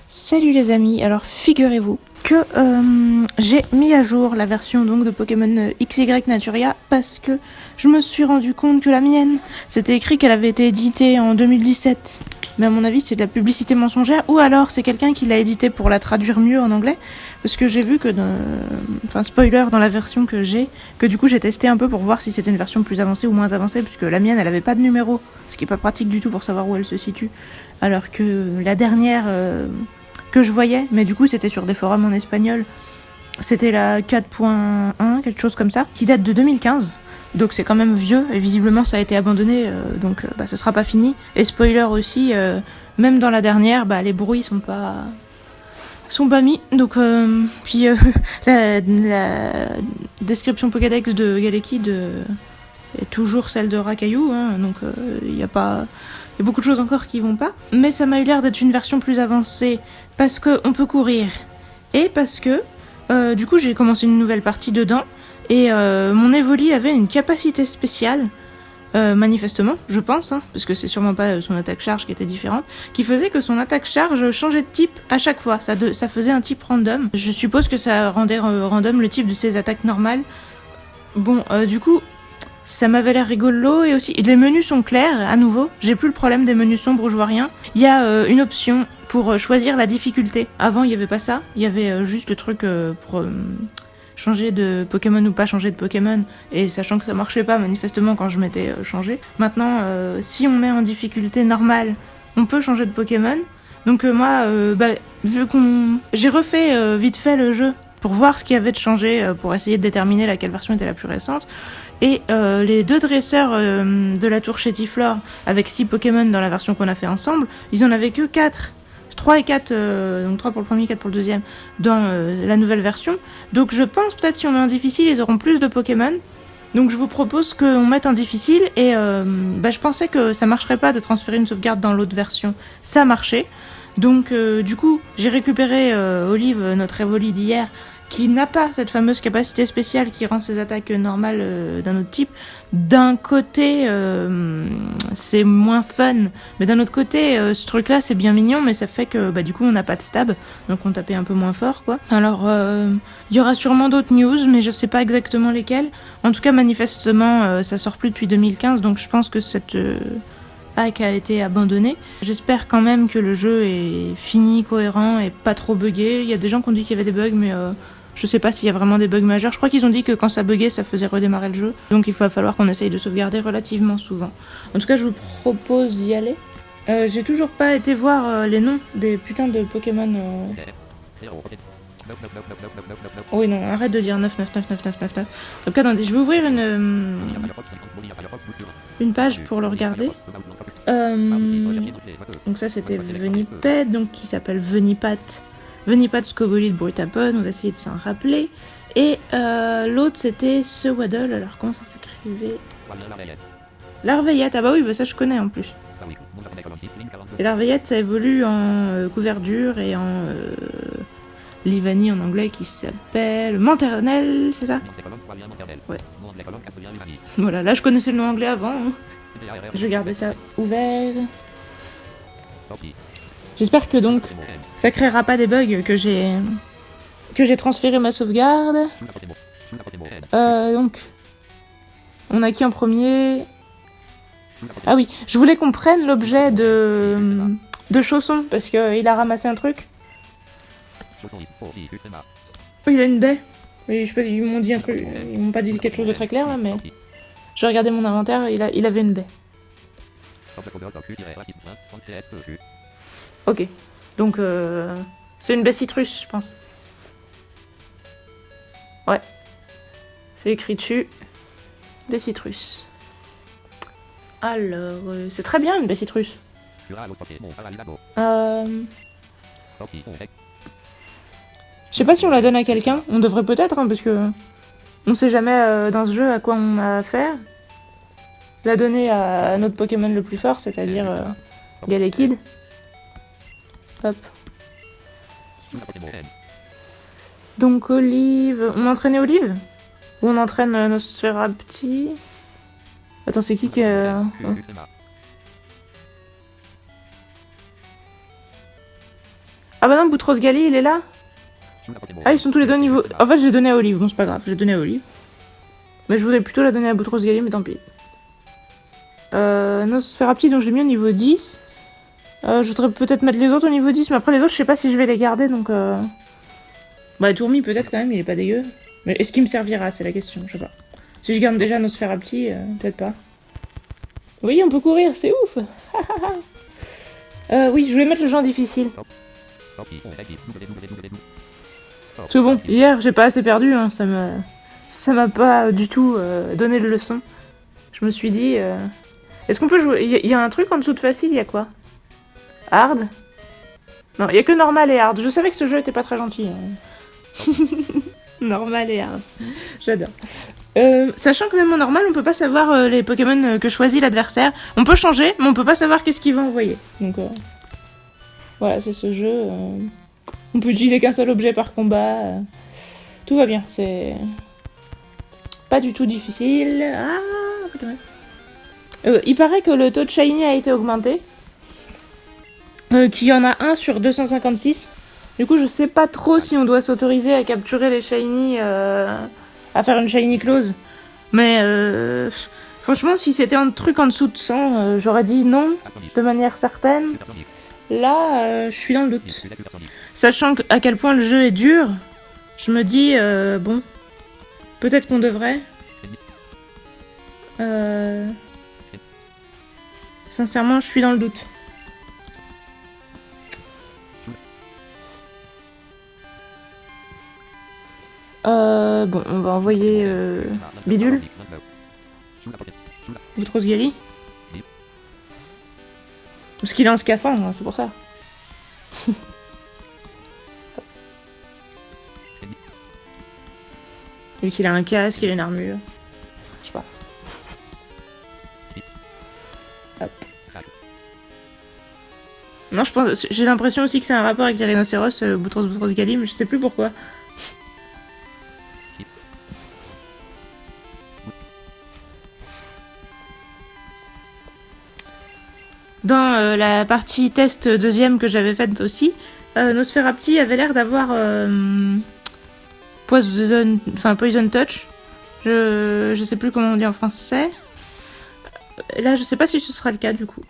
Salut les amis, alors figurez-vous que j'ai mis à jour la version donc de Pokémon XY Naturia parce que je me suis rendu compte que la mienne, c'était écrit qu'elle avait été éditée en 2017. Mais à mon avis c'est de la publicité mensongère ou alors c'est quelqu'un qui l'a éditée pour la traduire mieux en anglais. Parce que j'ai vu que, enfin spoiler dans la version que j'ai, que du coup j'ai testé un peu pour voir si c'était une version plus avancée ou moins avancée, puisque la mienne elle avait pas de numéro, ce qui est pas pratique du tout pour savoir où elle se situe. Alors que la dernière que je voyais, mais du coup c'était sur des forums en espagnol, c'était la 4.1, quelque chose comme ça, qui date de 2015. Donc c'est quand même vieux, et visiblement ça a été abandonné, donc ce sera pas fini. Et spoiler aussi, même dans la dernière, les bruits sont pas mis. Donc puis la description Pokédex de Galekid est toujours celle de Rakayu, hein, donc il y a beaucoup de choses encore qui vont pas. Mais ça m'a eu l'air d'être une version plus avancée parce qu'on peut courir et parce que du coup j'ai commencé une nouvelle partie dedans et mon Evoli avait une capacité spéciale, manifestement, je pense, hein, parce que c'est sûrement pas son attaque-charge qui était différente, qui faisait que son attaque-charge changeait de type à chaque fois. Ça faisait un type random. Je suppose que ça rendait random le type de ses attaques normales. Bon, du coup, ça m'avait l'air rigolo et aussi les menus sont clairs à nouveau. J'ai plus le problème des menus sombres où je vois rien. Il y a une option pour choisir la difficulté. Avant il y avait pas ça. Il y avait juste le truc pour changer de Pokémon ou pas changer de Pokémon. Et sachant que ça marchait pas manifestement quand je m'étais changé. Maintenant, si on met en difficulté normale, on peut changer de Pokémon. Donc moi, vu qu'on, j'ai refait vite fait le jeu pour voir ce qu'il y avait de changé, pour essayer de déterminer laquelle version était la plus récente. Et les deux dresseurs de la tour Chétiflore, avec 6 Pokémon dans la version qu'on a fait ensemble, ils en avaient que 4. 3 et 4, donc 3 pour le premier, 4 pour le deuxième, dans la nouvelle version. Donc je pense peut-être si on met en difficile, ils auront plus de Pokémon. Donc je vous propose qu'on mette en difficile et je pensais que ça marcherait pas de transférer une sauvegarde dans l'autre version. Ça marchait. Donc du coup, j'ai récupéré Olive, notre Evoli d'hier, qui n'a pas cette fameuse capacité spéciale qui rend ses attaques normales d'un autre type. D'un côté, c'est moins fun, mais d'un autre côté, ce truc-là, c'est bien mignon, mais ça fait que du coup, on n'a pas de stab, donc on tapait un peu moins fort, quoi. Alors, il y aura sûrement d'autres news, mais je sais pas exactement lesquelles. En tout cas, manifestement, ça sort plus depuis 2015, donc je pense que cette hack a été abandonnée. J'espère quand même que le jeu est fini, cohérent et pas trop buggé. Il y a des gens qui ont dit qu'il y avait des bugs, mais je sais pas s'il y a vraiment des bugs majeurs. Je crois qu'ils ont dit que quand ça buguait, ça faisait redémarrer le jeu. Donc il va falloir qu'on essaye de sauvegarder relativement souvent. En tout cas, je vous propose d'y aller. J'ai toujours pas été voir les noms des putains de Pokémon. Oui, non, arrête de dire 9. Donc attendez, je vais ouvrir une page pour le regarder. Donc ça, c'était Veniped, donc qui s'appelle Venipat. Venipat Scobolide Brutapod, on va essayer de s'en rappeler. Et l'autre, c'était ce Waddle, alors comment ça s'écrivait? L'Arveillette, ah bah oui, ça je connais en plus. Et l'Arveillette, ça évolue en couverture et en Livani en anglais qui s'appelle Manternel, c'est ça? Ouais. Voilà, là je connaissais le nom anglais avant. Hein. Je garde ça ouvert. J'espère que donc ça créera pas des bugs que j'ai transféré ma sauvegarde. Donc on a qui en premier? Ah oui, je voulais qu'on prenne l'objet de Chausson parce qu'il a ramassé un truc. Oh, il a une baie. Oui, je sais pas, ils m'ont dit un truc, ils m'ont pas dit quelque chose de très clair là, mais j'ai regardé mon inventaire, il avait une baie. Ok, donc c'est une baie citrus, je pense. Ouais, c'est écrit dessus, baie citrus. Alors, c'est très bien une baie citrus. Je sais pas si on la donne à quelqu'un, on devrait peut-être, hein, parce que on sait jamais dans ce jeu à quoi on a affaire. La donner à notre Pokémon le plus fort, c'est-à-dire Galekid. Hop. Donc Olive... On entraînait Olive? Ou on entraîne Nosferapti? Attends, c'est qui oh. Ah bah non, Boutros Ghali, il est là. Ah, ils sont tous les deux au niveau... En fait, j'ai donné à Olive. Bon, c'est pas grave, j'ai donné à Olive. Mais je voulais plutôt la donner à Boutros Ghali, mais tant pis. Nosferapti, donc je l'ai mis au niveau 10. Je voudrais peut-être mettre les autres au niveau 10, mais après les autres, je sais pas si je vais les garder, donc... Bah, Tourmi, peut-être quand même, il est pas dégueu. Mais est-ce qu'il me servira, c'est la question, je sais pas. Si je garde déjà Nosferapti, peut-être pas. Oui, on peut courir, c'est ouf. Oui, je vais mettre le genre difficile. C'est bon, hier, j'ai pas assez perdu, hein, ça m'a pas du tout donné de leçon. Je me suis dit... Est-ce qu'on peut jouer... Il y a un truc en dessous de facile, il y a quoi? Hard? Non, il y a que normal et hard. Je savais que ce jeu était pas très gentil. Hein. Normal et hard. J'adore. Sachant que même en normal, on peut pas savoir les Pokémon que choisit l'adversaire. On peut changer, mais on peut pas savoir qu'est-ce qu'il va envoyer. Donc voilà, c'est ce jeu. On peut utiliser qu'un seul objet par combat. Tout va bien, c'est pas du tout difficile. Il paraît que le taux de shiny a été augmenté. Qu'il y en a un sur 256. Du coup, je sais pas trop si on doit s'autoriser à capturer les shiny, à faire une shiny close. Mais franchement, si c'était un truc en dessous de 100, j'aurais dit non, de manière certaine. Là, je suis dans le doute. Sachant à quel point le jeu est dur, je me dis, bon, peut-être qu'on devrait. Sincèrement, je suis dans le doute. Bon, on va envoyer Bidule. Boutros Ghali. Parce qu'il est en scaphandre, hein, c'est pour ça. Vu qu'il a un casque, il a une armure. Je sais pas. Hop. Non, je pense. J'ai l'impression aussi que c'est un rapport avec les rhinocéros, Boutros Ghali, mais je sais plus pourquoi. Dans la partie test deuxième que j'avais faite aussi, Nosferapti avait l'air d'avoir Poison Touch. Je sais plus comment on dit en français. Là, je sais pas si ce sera le cas du coup.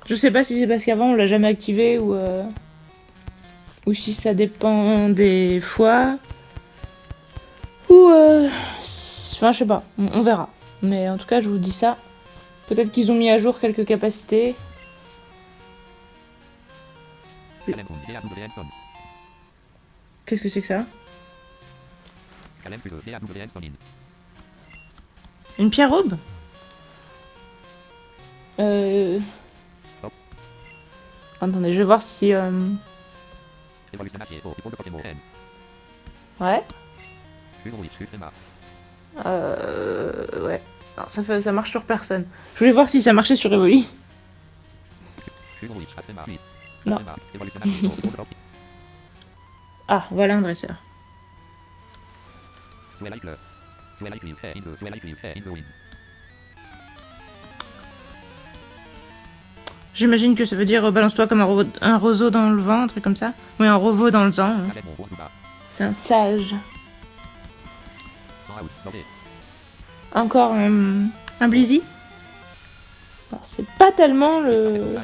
Je sais pas si c'est parce qu'avant on l'a jamais activé ou si ça dépend des fois. Ou enfin, je sais pas, on verra. Mais en tout cas, je vous dis ça. Peut-être qu'ils ont mis à jour quelques capacités. Qu'est-ce que c'est que ça? Une pierre aube? Attendez, je vais voir si... Ouais. Ouais. Non, ça marche sur personne. Je voulais voir si ça marchait sur Evoli. Non. Ah, voilà un dresseur. J'imagine que ça veut dire balance-toi comme un roseau dans le vent, un truc comme ça. Oui, un roveau dans le temps. Hein. C'est un sage. Encore un Blizzy. C'est pas tellement le...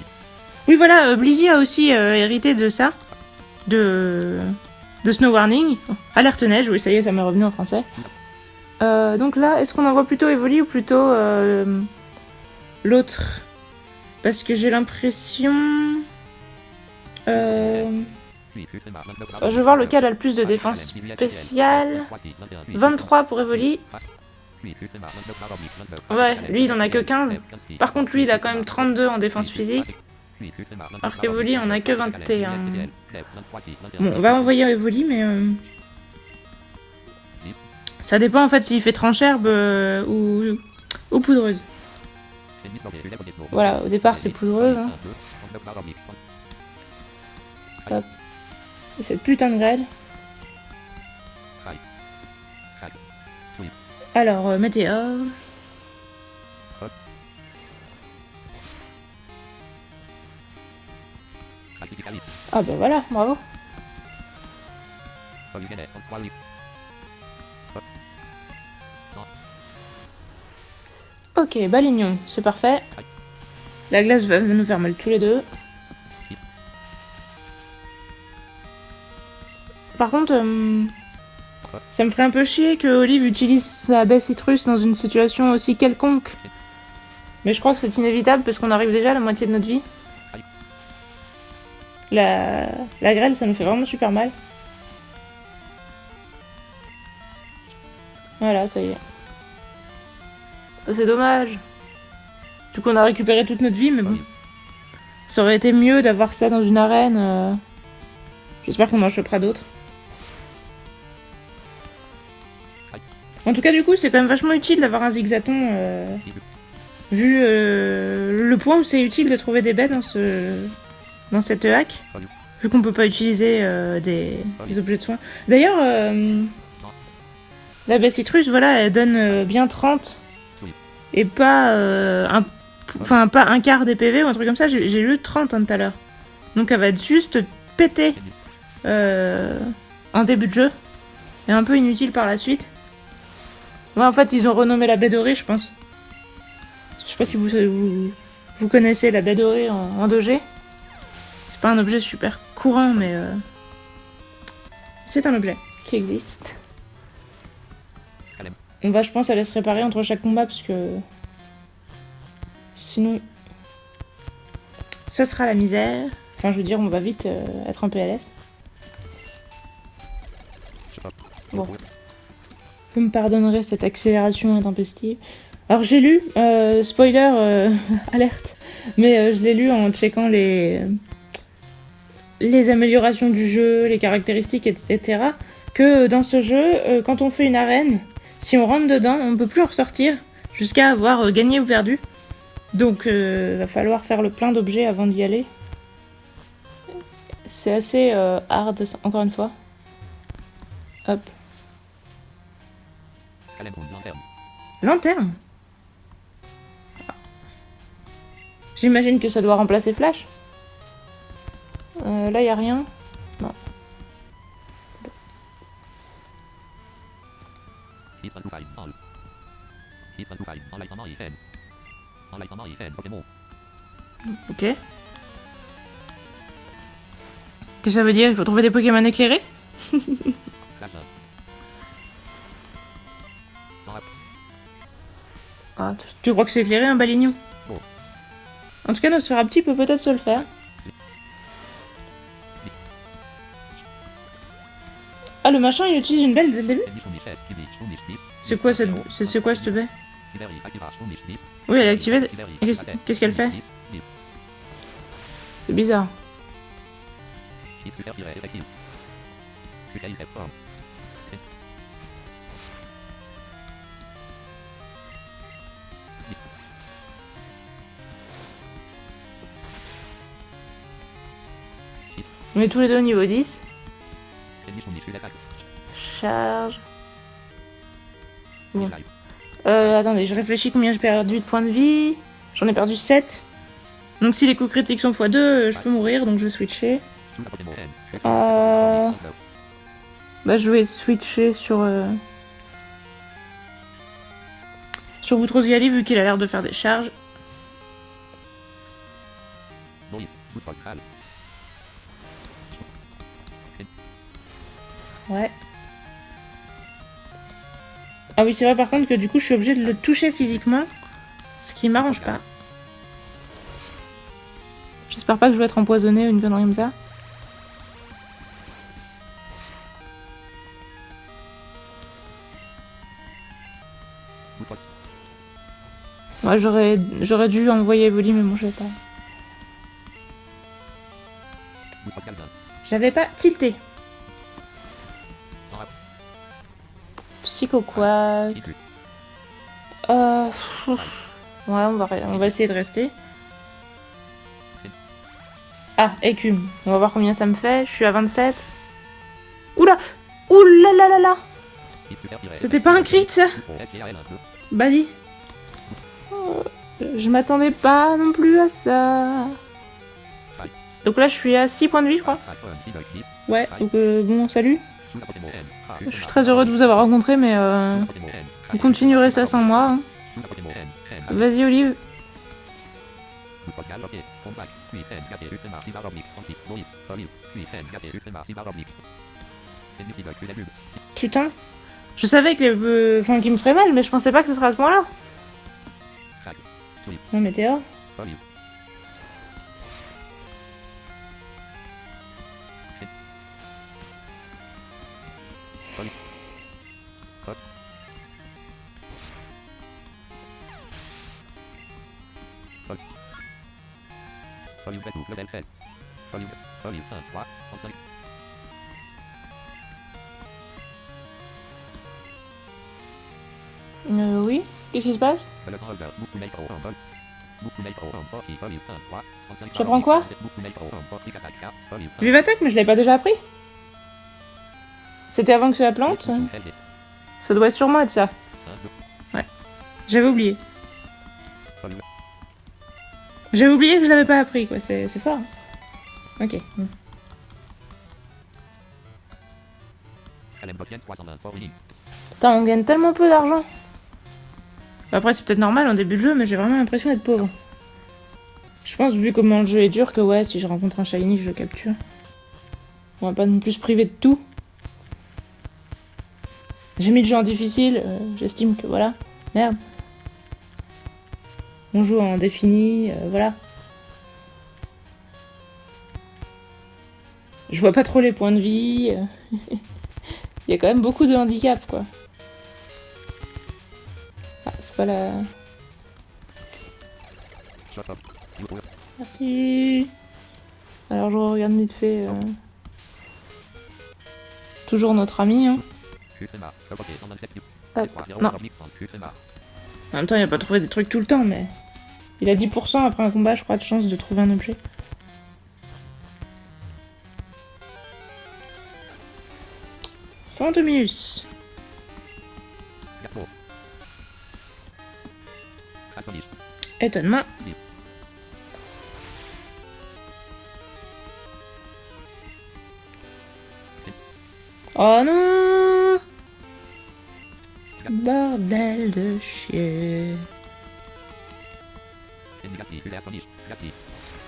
Oui, voilà, Blizzy a aussi hérité de ça. De Snow Warning. Alerte neige, oui, ça y est, ça m'est revenu en français. Donc là, est-ce qu'on envoie plutôt Evoli ou plutôt l'autre? Parce que j'ai l'impression... je vais voir lequel a le plus de défense spéciale. 23 pour Evoli. Ouais, lui il en a que 15. Par contre, lui il a quand même 32 en défense physique. Alors qu'Evoli en a que 21. Bon, on va envoyer Evoli, mais... ça dépend en fait s'il fait tranche herbe ou poudreuse. Voilà, au départ c'est poudreuse. Hein. Hop. Et cette putain de grêle. Alors, météore. Ah bah voilà, bravo. Ok, balignon, c'est parfait. La glace va nous faire mal tous les deux. Par contre, ça me ferait un peu chier que Olive utilise sa baie citrus dans une situation aussi quelconque. Mais je crois que c'est inévitable parce qu'on arrive déjà à la moitié de notre vie. La grêle, ça nous fait vraiment super mal. Voilà, ça y est. C'est dommage. Du coup, on a récupéré toute notre vie, mais bon. Ça aurait été mieux d'avoir ça dans une arène. J'espère qu'on en chopera d'autres. En tout cas, du coup, c'est quand même vachement utile d'avoir un zigzaton. Vu le point où c'est utile de trouver des baies dans cette hack. Vu qu'on peut pas utiliser des objets de soin. D'ailleurs, la baie citrus, voilà, elle donne bien 30. Et pas pas un quart des PV ou un truc comme ça. J'ai lu 30 tout à l'heure. Donc elle va être juste pétée en début de jeu. Et un peu inutile par la suite. Ouais, en fait, ils ont renommé la baie dorée, je pense. Je sais pas si vous connaissez la baie dorée en 2G. C'est pas un objet super courant, mais c'est un objet qui existe. On va, je pense, aller se réparer entre chaque combat, parce que sinon, ce sera la misère. Enfin, je veux dire, on va vite être en PLS. Bon. Vous me pardonnerez cette accélération intempestive. Alors j'ai lu, spoiler, alerte, mais je l'ai lu en checkant les améliorations du jeu, les caractéristiques, etc. Que dans ce jeu, quand on fait une arène, si on rentre dedans, on ne peut plus en ressortir jusqu'à avoir gagné ou perdu. Donc va falloir faire le plein d'objets avant d'y aller. C'est assez hard, encore une fois. Hop. Lanterne. J'imagine que ça doit remplacer Flash. Là, y a rien. Non. Ok. Qu'est-ce que ça veut dire? Il faut trouver des Pokémon éclairés? Ah, tu crois que c'est éclairé un balignon? En tout cas, Nosferatu peut peut-être se le faire. Ah, le machin, il utilise une belle dès le début? C'est quoi cette baie? Oui, elle est activée. Qu'est-ce qu'elle fait? C'est bizarre. On est tous les deux au niveau 10. Charge. Bon. Attendez, je réfléchis combien j'ai perdu de points de vie. J'en ai perdu 7. Donc si les coups critiques sont x2, je peux mourir, donc je vais switcher. Bah je vais switcher sur Boutroziali vu qu'il a l'air de faire des charges. Ouais. Ah oui, c'est vrai par contre que du coup je suis obligée de le toucher physiquement, ce qui m'arrange pas. J'espère pas que je vais être empoisonnée ou une connerie comme ça. Ouais, j'aurais dû envoyer Evoli, mais bon, je sais pas. J'avais pas tilté. Psycho Quack. Ouais, on va essayer de rester. Ah, écume. On va voir combien ça me fait. Je suis à 27. Oula! Oula là là là! C'était pas un crit, ça? Bah dis. Je m'attendais pas non plus à ça. Donc là, je suis à 6 points de vie, je crois. Ouais, donc bon, salut. Je suis très heureux de vous avoir rencontré, mais vous continuerez ça sans moi. Hein. Vas-y, Olive. Putain. Je savais que les... enfin, qu'il me ferait mal, mais je pensais pas que ce serait à ce point-là. Non, Météor. Oui. Qu'est-ce qui se passe? J'apprends quoi? Vivatech, mais je l'avais pas déjà appris. C'était avant que ça plante. Ça doit sûrement être ça. Ouais. J'avais oublié. J'avais oublié que je l'avais pas appris, quoi. C'est fort. Ok. Putain, on gagne tellement peu d'argent. Après, c'est peut-être normal en début de jeu, mais j'ai vraiment l'impression d'être pauvre. Je pense, vu comment le jeu est dur, que ouais, si je rencontre un shiny, je le capture. On va pas non plus se priver de tout. J'ai mis le jeu en difficile, j'estime que voilà. Merde. On joue en défini, voilà. Je vois pas trop les points de vie. Il y a quand même beaucoup de handicap, quoi. Ah, c'est pas la... Merci. Alors je regarde vite fait. Toujours notre ami, hein. Hop, non. En même temps, il a pas trouvé des trucs tout le temps, mais... Il a 10% après un combat, je crois, de chance de trouver un objet. Fantomius. Étonnement. Oh non! Bordel de chier.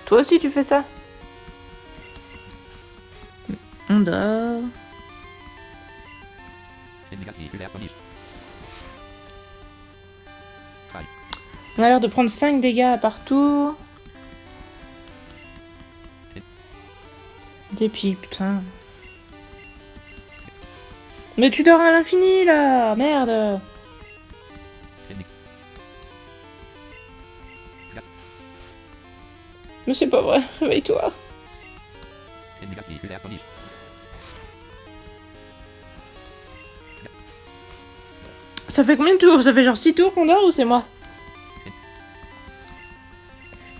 Toi aussi tu fais ça? On dort. On a l'air de prendre 5 dégâts par tour. Dépit, putain. Mais tu dors à l'infini là, merde. Mais c'est pas vrai, réveille-toi. Ça fait combien de tours? Ça fait genre 6 tours qu'on dort ou c'est moi?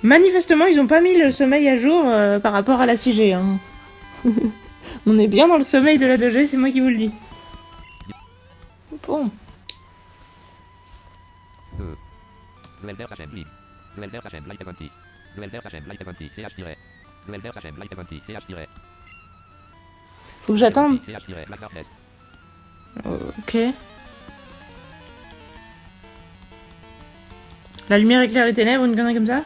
Manifestement, ils ont pas mis le sommeil à jour par rapport à la 6G. Hein. On est bien dans le sommeil de la 2G, c'est moi qui vous le dis. Bon. Faut que j'attende. Ok. La lumière éclaire les ténèbres, une connerie comme ça?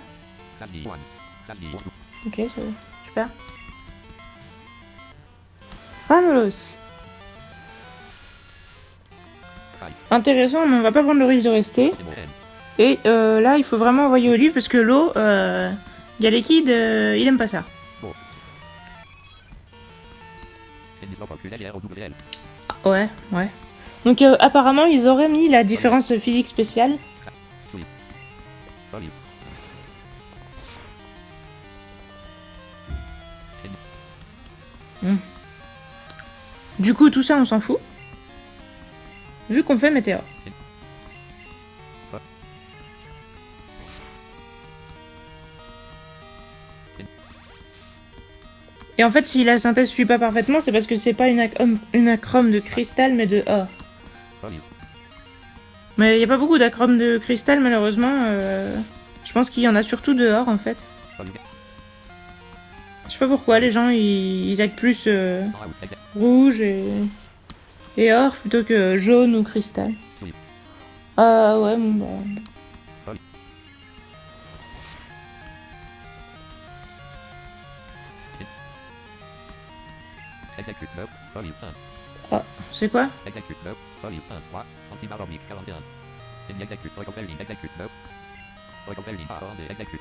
Ok, c'est super. Ramolos. Intéressant, mais on va pas prendre le risque de rester. Et là, il faut vraiment envoyer Olive parce que l'eau, Galekid, il aime pas ça. Ouais, ouais. Donc apparemment, ils auraient mis la différence physique spéciale. Du coup, tout ça, on s'en fout. Vu qu'on fait météore. Et en fait, si la synthèse suit pas parfaitement, c'est parce que c'est pas une acrome de cristal, mais de or. Mais il y a pas beaucoup d'acromes de cristal, malheureusement. Je pense qu'il y en a surtout de or, en fait. Je sais pas pourquoi les gens ils actent plus rouge et or plutôt que jaune ou cristal. Ah ouais, bon bah. Ah, c'est quoi?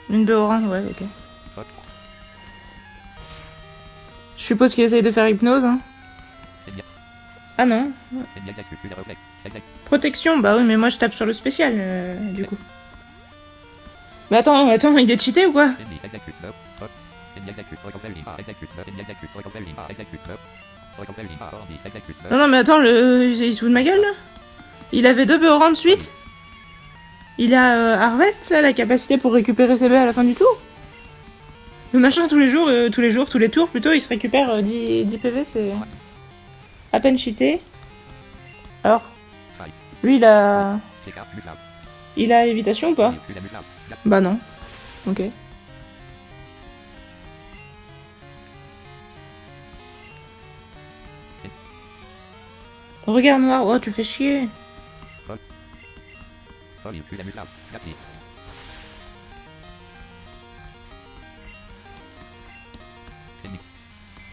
Une de orange, ouais, ok. Je suppose qu'il essaye de faire hypnose, hein. Ah non. Protection, bah oui, mais moi je tape sur le spécial, du coup. Mais attends, il est cheaté ou quoi? Non, mais attends, il se fout de ma gueule, là. Il avait 2 BO de suite. Il a Harvest, là, la capacité pour récupérer ses baies à la fin du tour. Le machin, tous les tours, plutôt, il se récupère 10 PV, c'est à peine cheaté. Alors, lui, il a évitation ou pas? Bah non. Ok. Regard noir, oh tu fais chier.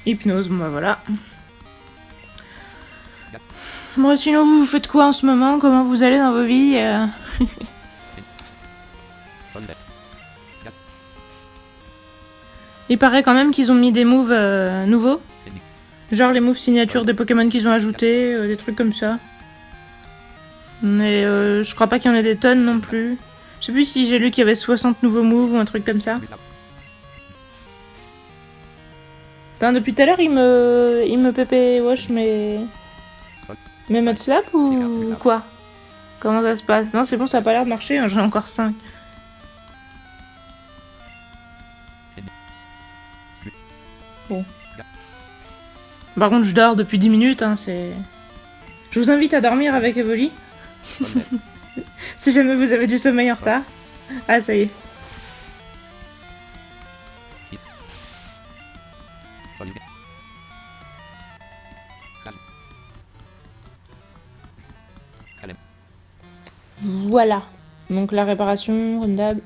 Hypnose, bon bah voilà. Bon sinon vous faites quoi en ce moment? Comment vous allez dans vos vies? Il paraît quand même qu'ils ont mis des moves nouveaux. Genre les moves signatures des Pokémon qu'ils ont ajoutés, des trucs comme ça. Mais je crois pas qu'il y en ait des tonnes non plus. Je sais plus si j'ai lu qu'il y avait 60 nouveaux moves ou un truc comme ça. Putain, depuis tout à l'heure il me pépé wash mes modes slap ou quoi? Comment ça se passe? Non c'est bon, ça a pas l'air de marcher, hein, j'en ai encore 5. Bon. Par contre je dors depuis 10 minutes, hein, c'est... Je vous invite à dormir avec Evoli. Si jamais vous avez du sommeil en retard. Ah ça y est. Voilà. Donc la réparation, comme d'hab.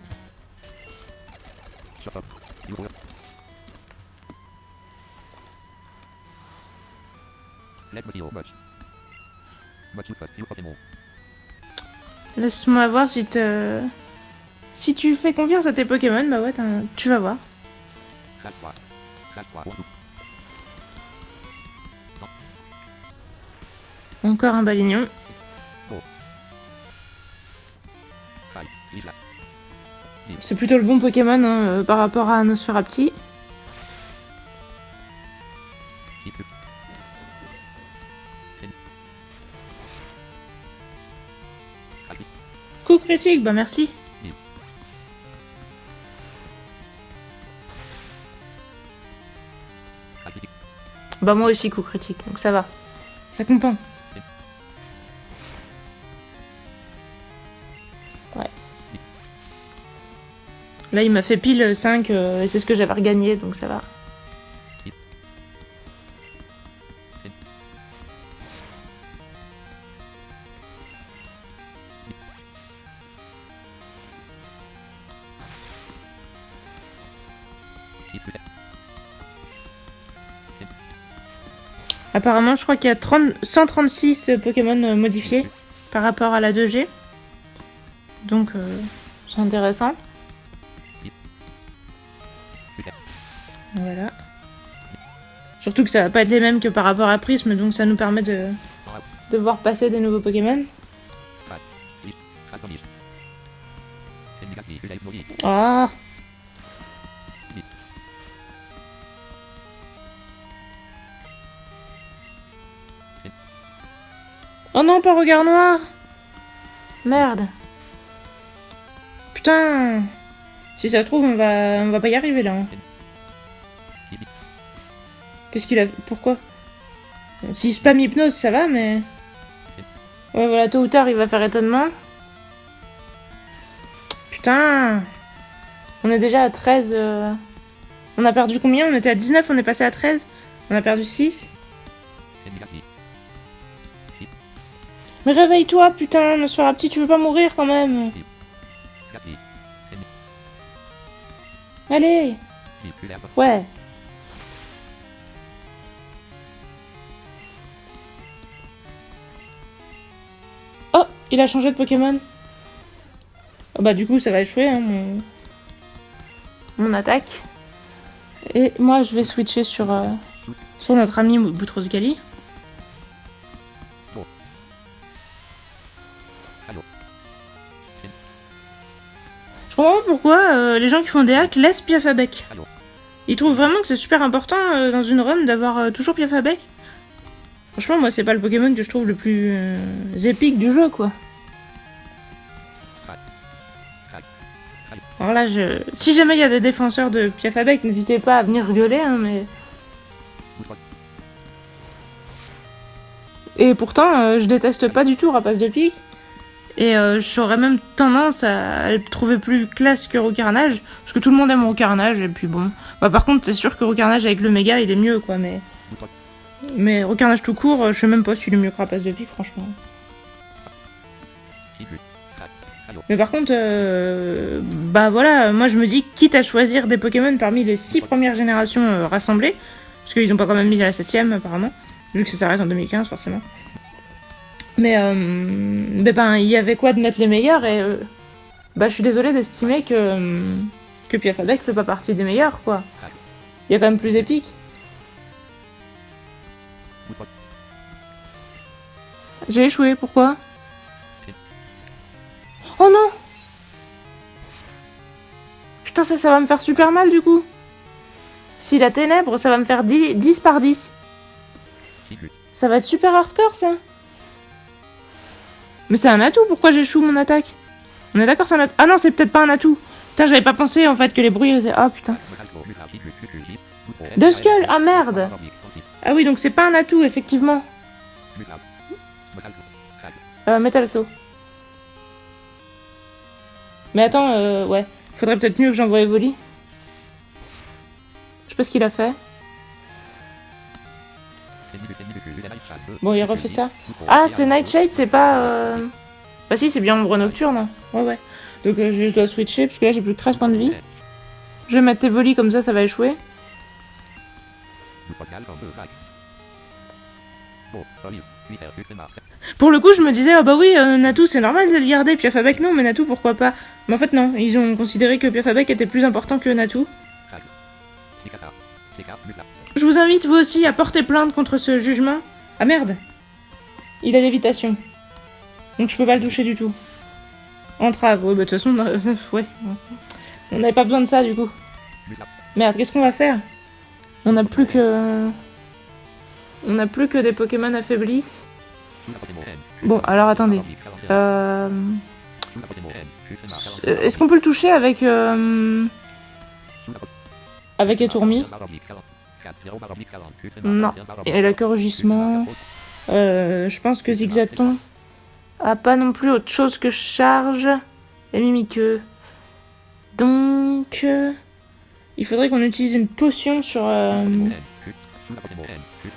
Laisse-moi voir si si tu fais confiance à tes Pokémon, bah ouais, tu vas voir. Encore un balignon. C'est plutôt le bon Pokémon hein, par rapport à Nosferapti. Coup critique, bah merci. Bah moi aussi coup critique, donc ça va. Ça compense. Ouais. Là il m'a fait pile 5 et c'est ce que j'avais regagné, donc ça va. Apparemment, je crois qu'il y a 136 Pokémon modifiés par rapport à la 2G. Donc, c'est intéressant. Voilà. Surtout que ça va pas être les mêmes que par rapport à Prisme, donc ça nous permet de voir passer des nouveaux Pokémon. Oh. Oh non, pas regard noir. Merde. Putain. Si ça se trouve, on va pas y arriver là. Hein. Qu'est-ce qu'il a... Pourquoi? Si spam hypnose, ça va, mais... Ouais, voilà, tôt ou tard, il va faire étonnement. Putain. On est déjà à 13... On a perdu combien? On était à 19, on est passé à 13. On a perdu 6. Mais réveille-toi, putain, Nosferatu, tu veux pas mourir quand même? Allez! Ouais. Oh, il a changé de Pokémon. Oh, bah du coup, ça va échouer, hein, mon attaque. Et moi, je vais switcher sur notre ami Boutrosgali. Je comprends pas pourquoi les gens qui font des hacks laissent Piaf à bec. Ils trouvent vraiment que c'est super important dans une ROM d'avoir toujours Piaf à bec. Franchement, moi, c'est pas le Pokémon que je trouve le plus épique du jeu, quoi. Alors là, si jamais il y a des défenseurs de Piaf à bec, n'hésitez pas à venir gueuler, hein, mais... Et pourtant, je déteste pas du tout Rapace de Pique. Et j'aurais même tendance à le trouver plus classe que Rocarnage. Parce que tout le monde aime Rocarnage, et puis bon... Bah par contre, c'est sûr que Rocarnage avec le méga, il est mieux, quoi, mais... Mais Rocarnage tout court, je sais même pas s'il est mieux que Rapace de Pique, franchement. Mais par contre, bah voilà, moi je me dis, quitte à choisir des Pokémon parmi les 6 premières générations rassemblées, parce qu'ils ont pas quand même mis à la 7ème apparemment, vu que ça s'arrête en 2015 forcément. Mais ben, il y avait quoi de mettre les meilleurs, et bah je suis désolée d'estimer que Piaf à bec fait pas partie des meilleurs, quoi. Il y a quand même plus épique. J'ai échoué, pourquoi? Oh non! Putain, ça va me faire super mal du coup. Si la ténèbre, ça va me faire 10 par 10. Ça va être super hardcore ça. Mais c'est un atout, pourquoi j'échoue mon attaque? On est d'accord, c'est un atout. Ah non, c'est peut-être pas un atout. Putain, j'avais pas pensé en fait que les bruits faisaient... Ah putain. Deux skulls. Ah merde. Ah oui, donc c'est pas un atout, effectivement. Metal Claw. Mais attends, ouais. Faudrait peut-être mieux que j'envoie Evoli. Je sais pas ce qu'il a fait. Bon, il refait ça. Ah, c'est Nightshade, c'est pas... Bah si, c'est bien Ombre Nocturne. Ouais, ouais. Donc je dois switcher, parce que là j'ai plus que 13 points de vie. Je vais mettre Evoli, comme ça va échouer. Pour le coup, je me disais, ah bah oui, Natou, c'est normal de le garder, Piaf à bec non, mais Natou, pourquoi pas? Mais en fait, non, ils ont considéré que Piaf à bec était plus important que Natou. Je vous invite, vous aussi, à porter plainte contre ce jugement. Ah merde! Il a l'évitation. Donc je peux pas le toucher du tout. Entrave, ouais, bah de toute façon, ouais. On n'avait pas besoin de ça, du coup. Merde, qu'est-ce qu'on va faire? On n'a plus que... On n'a plus que des Pokémon affaiblis. Bon, alors attendez. Est-ce qu'on peut le toucher avec... Avec Étourmi? Non. Et la queue rugissement... je pense que Zigzaton a pas non plus autre chose que charge et Mimiqueux. Donc... il faudrait qu'on utilise une potion sur...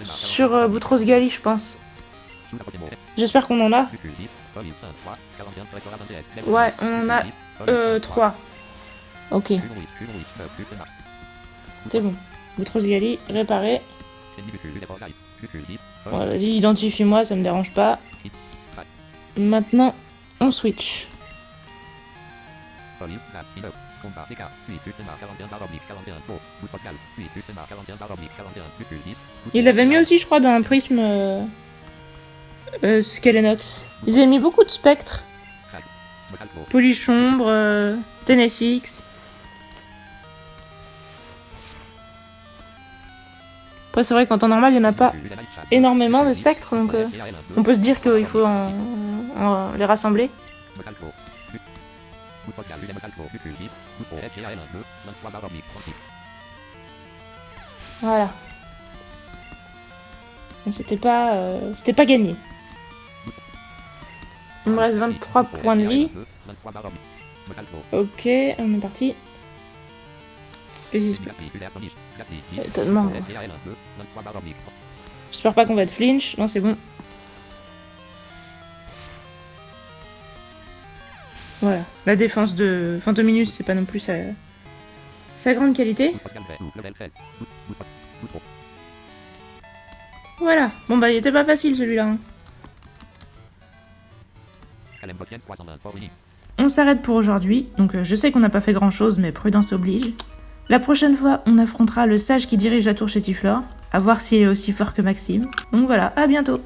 sur Boutrosgali, je pense. J'espère qu'on en a. Ouais, on en a 3. Ok. C'est bon. Boutrosgali, réparé. Bon, vas-y, identifie-moi, ça me dérange pas. Maintenant, on switch. Il l'avait mis aussi, je crois, dans un prisme Skelenox. Ils avaient mis beaucoup de spectres. Polichombre, Ténéfix. Après, c'est vrai qu'en temps normal, il n'y en a pas énormément de spectres, donc on peut se dire qu'il faut les rassembler. Voilà. C'était pas gagné. Il me reste 23 points de vie. Ok, on est parti. Qu'est-ce qui se passe? Étonnement. J'espère pas qu'on va être flinch. Non, c'est bon. Voilà. La défense de Fantominus, c'est pas non plus sa grande qualité. Voilà. Bon bah, il était pas facile celui-là. Hein. On s'arrête pour aujourd'hui. Donc je sais qu'on n'a pas fait grand-chose, mais prudence oblige. La prochaine fois, on affrontera le sage qui dirige la tour chétiflore. À voir s'il est aussi fort que Maxime. Donc voilà, à bientôt.